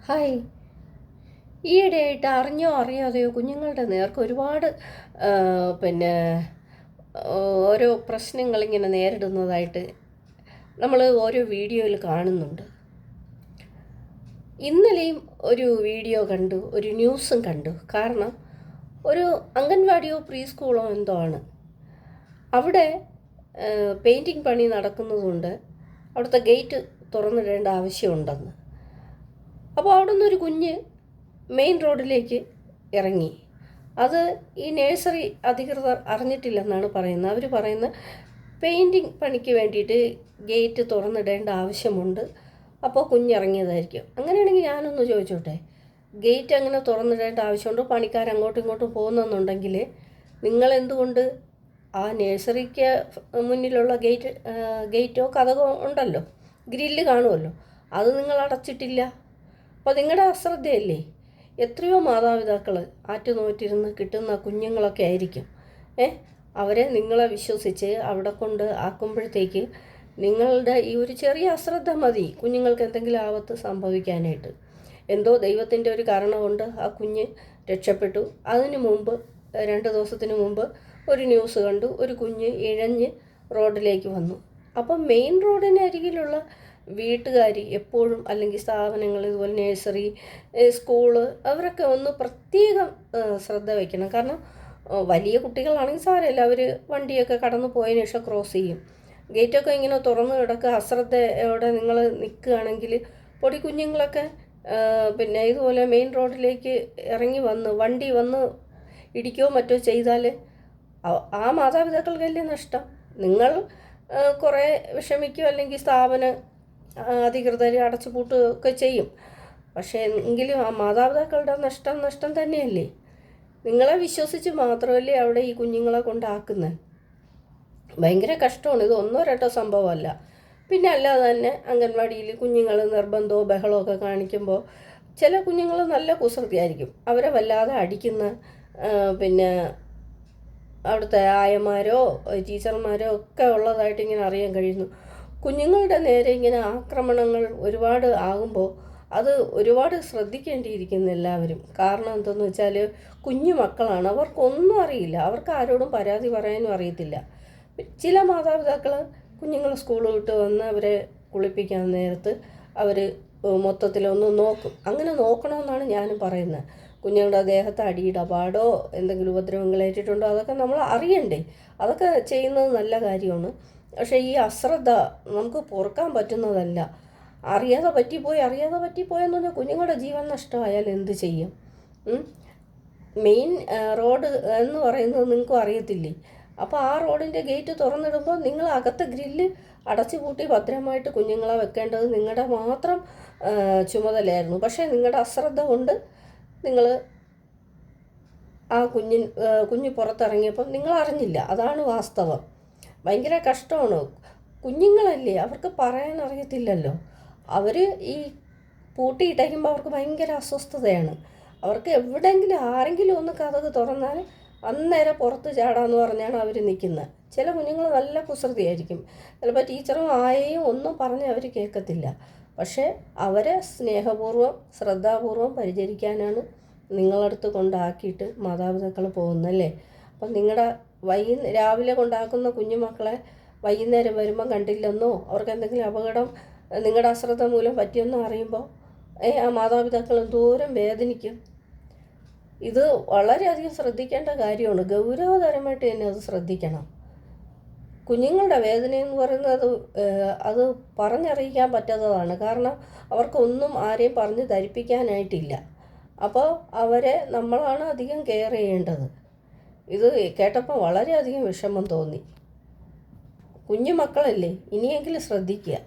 Hi. ഈയിടെയായിട്ട് അറിഞ്ഞോ അറിയാതെയോ കുഞ്ഞുങ്ങളുടെ നേർക്ക് ഒരുപാട് പിന്നെ ഓരോ പ്രശ്നങ്ങളിങ്ങനെ നേരിടുന്നതായിട്ട് നമ്മൾ ഓരോ വീഡിയോയിൽ കാണുന്നുണ്ട്. ഇന്നലെയും ഒരു വീഡിയോ കണ്ടു, ഒരു ന്യൂസും കണ്ടു. കാരണം ഒരു അംഗൻവാടിയോ പ്രീ സ്കൂളോ എന്തോ ആണ്. അവിടെ പെയിൻറ്റിങ് പണി നടക്കുന്നതുകൊണ്ട് അവിടുത്തെ ഗേറ്റ് തുറന്നിടേണ്ട ആവശ്യമുണ്ടെന്ന്. അപ്പോൾ അവിടെ നിന്നൊരു കുഞ്ഞ് മെയിൻ റോഡിലേക്ക് ഇറങ്ങി. അത് ഈ നഴ്സറി അധികൃതർ അറിഞ്ഞിട്ടില്ലെന്നാണ് പറയുന്നത്. അവർ പറയുന്നത് പെയിൻറ്റിങ് പണിക്ക് വേണ്ടിയിട്ട് ഗേറ്റ് തുറന്നിടേണ്ട ആവശ്യമുണ്ട്, അപ്പോൾ കുഞ്ഞിറങ്ങിയതായിരിക്കും. അങ്ങനെയാണെങ്കിൽ ഞാനൊന്ന് ചോദിച്ചോട്ടെ, ഗേറ്റ് അങ്ങനെ തുറന്നിടേണ്ട ആവശ്യമുണ്ടോ? പണിക്കാർ അങ്ങോട്ടും ഇങ്ങോട്ടും പോകുന്നെന്നുണ്ടെങ്കിൽ നിങ്ങളെന്തുകൊണ്ട് ആ നഴ്സറിക്ക് മുന്നിലുള്ള ഗേറ്റോ കതകോ ഉണ്ടല്ലോ, ഗ്രില്ല് കാണുമല്ലോ, അത് നിങ്ങൾ അടച്ചിട്ടില്ല? അപ്പോൾ നിങ്ങളുടെ അശ്രദ്ധയല്ലേ? എത്രയോ മാതാപിതാക്കൾ ആറ്റുനോറ്റിരുന്ന് കിട്ടുന്ന കുഞ്ഞുങ്ങളൊക്കെ ആയിരിക്കും. അവരെ നിങ്ങളെ വിശ്വസിച്ച് അവിടെ കൊണ്ട് ആക്കുമ്പോഴത്തേക്ക് നിങ്ങളുടെ ഈ ഒരു ചെറിയ അശ്രദ്ധ മതി കുഞ്ഞുങ്ങൾക്ക് എന്തെങ്കിലും ആപത്ത് സംഭവിക്കാനായിട്ട്. എന്തോ ദൈവത്തിൻ്റെ ഒരു കാരണം കൊണ്ട് ആ കുഞ്ഞ് രക്ഷപ്പെട്ടു. അതിനു മുമ്പ് 2 ദിവസത്തിന് മുമ്പ് ഒരു ന്യൂസ് കണ്ടു, ഒരു കുഞ്ഞ് ഇഴഞ്ഞ് റോഡിലേക്ക് വന്നു. അപ്പം മെയിൻ റോഡിനരികിലുള്ള വീട്ടുകാർ എപ്പോഴും, അല്ലെങ്കിൽ സ്ഥാപനങ്ങൾ, ഇതുപോലെ നഴ്സറി, സ്കൂള്, അവരൊക്കെ ഒന്ന് പ്രത്യേകം ശ്രദ്ധ വയ്ക്കണം. കാരണം വലിയ കുട്ടികളാണെങ്കിൽ സാരമില്ല, അവർ വണ്ടിയൊക്കെ കടന്നു പോയതിനു ശേഷം ക്രോസ് ചെയ്യും. ഗേറ്റൊക്കെ ഇങ്ങനെ തുറന്നു കിടക്കുക, അശ്രദ്ധയോടെ നിങ്ങൾ നിൽക്കുകയാണെങ്കിൽ പൊടി കുഞ്ഞുങ്ങളൊക്കെ പിന്നെ ഇതുപോലെ മെയിൻ റോഡിലേക്ക് ഇറങ്ങി വണ്ടി വന്ന് ഇടിക്കുകയോ മറ്റോ ചെയ്താൽ ആ മാതാപിതാക്കൾക്കല്ലേ നഷ്ടം. നിങ്ങൾ കുറേ വിഷമിക്കുകയോ അല്ലെങ്കിൽ സ്ഥാപന അധികൃതർ അടച്ചുപൂട്ടുകയൊക്കെ ചെയ്യും. പക്ഷേ എങ്കിലും ആ മാതാപിതാക്കളുടെ നഷ്ടം തന്നെയല്ലേ. നിങ്ങളെ വിശ്വസിച്ച് മാത്രമല്ലേ അവിടെ ഈ കുഞ്ഞുങ്ങളെ കൊണ്ടാക്കുന്നത്. ഭയങ്കര കഷ്ടമാണ്. ഇത് 1-2 സംഭവമല്ല. പിന്നെ അല്ലാതെ തന്നെ അംഗൻവാടിയിൽ കുഞ്ഞുങ്ങൾ നിർബന്ധമോ ബഹളമോ ഒക്കെ കാണിക്കുമ്പോൾ ചില കുഞ്ഞുങ്ങൾ നല്ല കുസൃതിയായിരിക്കും. അവരെ വല്ലാതെ അടിക്കുന്ന പിന്നെ അവിടുത്തെ ആയമാരോ ടീച്ചർമാരോ ഒക്കെ ഉള്ളതായിട്ട് ഇങ്ങനെ അറിയാൻ കഴിയുന്നു. കുഞ്ഞുങ്ങളുടെ നേരെ ഇങ്ങനെ ആക്രമണങ്ങൾ ഒരുപാട് ആകുമ്പോൾ അത് ഒരുപാട് ശ്രദ്ധിക്കേണ്ടിയിരിക്കുന്നു എല്ലാവരും. കാരണം എന്തെന്ന് വെച്ചാൽ കുഞ്ഞു മക്കളാണ്, അവർക്കൊന്നും അറിയില്ല, അവർക്ക് ആരോടും പരാതി പറയാനും അറിയത്തില്ല. ചില മാതാപിതാക്കൾ കുഞ്ഞുങ്ങൾ സ്കൂൾ വിട്ട് വന്ന് അവരെ കുളിപ്പിക്കാൻ നേരത്ത് അവർ മൊത്തത്തിലൊന്ന് നോക്കും. അങ്ങനെ നോക്കണമെന്നാണ് ഞാനും പറയുന്നത്. കുഞ്ഞുങ്ങളുടെ ദേഹത്ത് അടിയുടെ പാടോ എന്തെങ്കിലും ഉപദ്രവങ്ങൾ ഏറ്റിട്ടുണ്ടോ അതൊക്കെ നമ്മൾ അറിയണ്ടേ. അതൊക്കെ ചെയ്യുന്നത് നല്ല കാര്യമാണ്. പക്ഷേ ഈ അശ്രദ്ധ നമുക്ക് പൊറുക്കാൻ പറ്റുന്നതല്ല. അറിയാതെ പറ്റിപ്പോയെന്ന് പറഞ്ഞാൽ കുഞ്ഞുങ്ങളുടെ ജീവൻ നഷ്ടമായാൽ എന്ത് ചെയ്യും? മെയിൻ റോഡ് എന്ന് പറയുന്നത് നിങ്ങൾക്കും അറിയത്തില്ലേ. അപ്പോൾ ആ റോഡിൻ്റെ ഗേറ്റ് തുറന്നിടുമ്പോൾ നിങ്ങൾ അകത്ത് ഗ്രില്ല് അടച്ചു പൂട്ടി ഭദ്രമായിട്ട് കുഞ്ഞുങ്ങളെ വെക്കേണ്ടത് നിങ്ങളുടെ മാത്രം ചുമതലയായിരുന്നു. പക്ഷേ നിങ്ങളുടെ അശ്രദ്ധ കൊണ്ട് നിങ്ങൾ ആ കുഞ്ഞ് പുറത്തിറങ്ങിയപ്പം നിങ്ങൾ അറിഞ്ഞില്ല. അതാണ് വാസ്തവം. ഭയങ്കര കഷ്ടമാണ്. കുഞ്ഞുങ്ങളല്ലേ, അവർക്ക് പറയാൻ അറിയത്തില്ലല്ലോ. അവർ ഈ പൂട്ടിയിട്ടേക്കുമ്പോൾ അവർക്ക് ഭയങ്കര അസ്വസ്ഥതയാണ്. അവർക്ക് എവിടെയെങ്കിലും ആരെങ്കിലും ഒന്ന് കതക് തുറന്നാൽ അന്നേരം പുറത്ത് ചാടാന്ന് പറഞ്ഞാണ് അവർ നിൽക്കുന്നത്. ചില കുഞ്ഞുങ്ങൾ നല്ല കുസൃതിയായിരിക്കും. ചിലപ്പോൾ ടീച്ചറും ആയെയും ഒന്നും പറഞ്ഞ് അവർ കേൾക്കത്തില്ല. പക്ഷേ അവരെ സ്നേഹപൂർവ്വം ശ്രദ്ധാപൂർവം പരിചരിക്കാനാണ് നിങ്ങളടുത്ത് കൊണ്ടാക്കിയിട്ട് മാതാപിതാക്കൾ പോകുന്നല്ലേ. അപ്പം നിങ്ങളുടെ രാവിലെ കൊണ്ടാക്കുന്ന കുഞ്ഞുമക്കളെ വൈകുന്നേരം വരുമ്പം കണ്ടില്ലെന്നോ അവർക്ക് എന്തെങ്കിലും അപകടം നിങ്ങളുടെ അശ്രദ്ധ മൂലം പറ്റിയെന്നോ അറിയുമ്പോൾ ആ മാതാപിതാക്കൾ എന്തോരം വേദനിക്കും. ഇത് വളരെയധികം ശ്രദ്ധിക്കേണ്ട കാര്യമാണ്. ഗൗരവതരമായിട്ട് തന്നെ അത് ശ്രദ്ധിക്കണം. കുഞ്ഞുങ്ങളുടെ വേദനയെന്ന് പറയുന്നത് അത് പറഞ്ഞറിയിക്കാൻ പറ്റാത്തതാണ്. കാരണം അവർക്കൊന്നും ആരെയും പറഞ്ഞ് ധരിപ്പിക്കാനായിട്ടില്ല. അപ്പോൾ അവരെ നമ്മളാണ് അധികം കെയർ ചെയ്യേണ്ടത്. ഇത് കേട്ടപ്പോൾ വളരെയധികം വിഷമം തോന്നി. കുഞ്ഞു മക്കളല്ലേ, ഇനിയെങ്കിലും ശ്രദ്ധിക്കുക.